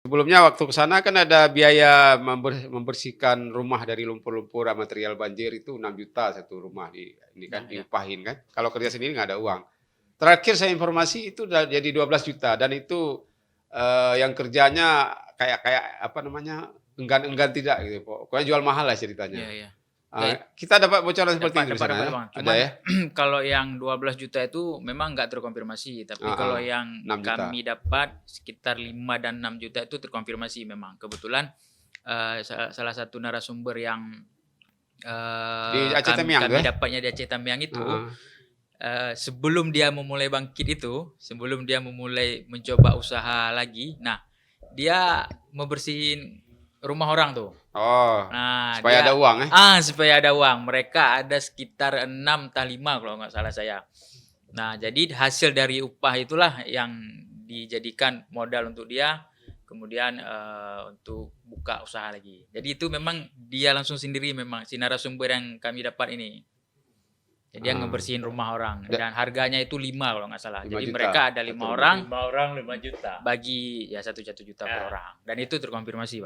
Sebelumnya waktu ke sana kan ada biaya membersihkan rumah dari lumpur-lumpur, material banjir itu 6 juta satu rumah ini Nah, kan ya. diupahin kan. Kalau kerja sendiri nggak ada uang. Terakhir saya informasi itu udah jadi 12 juta dan itu, yang kerjanya kayak kayak apa namanya, enggan-enggan tidak gitu, pokoknya jual mahal lah ceritanya. Iya, iya. Ya, Kita dapat bocoran seperti dapat itu di dapat sana dapat, ya? Bang. Ada Cuman ya? kalau yang 12 juta itu memang nggak terkonfirmasi, tapi Heeh, kalau yang 6 juta. kami dapat sekitar 5 dan 6 juta itu terkonfirmasi memang. Kebetulan salah satu narasumber yang Di Aceh Tamiang tuh kami ya? dapatnya di Aceh Tamiang itu, Heeh. sebelum dia memulai bangkit itu, sebelum dia memulai mencoba usaha lagi, nah dia membersihin rumah orang tuh. Oh, Nah, supaya ada uang ya? supaya ada uang. Mereka ada sekitar 6 atau 5 kalau nggak salah saya. Nah, jadi hasil dari upah itulah yang dijadikan modal untuk dia, kemudian untuk buka usaha lagi. Jadi itu memang dia langsung sendiri memang si narasumber yang kami dapat ini. Jadi dia Heeh. ngebersihin rumah orang Da dan harganya itu 5 kalau nggak salah. 5 Jadi juta mereka ada satu 5 rumah. orang 5 orang 5 juta. bagi ya 1 juta per Ya. orang dan itu terkonfirmasi, Bang.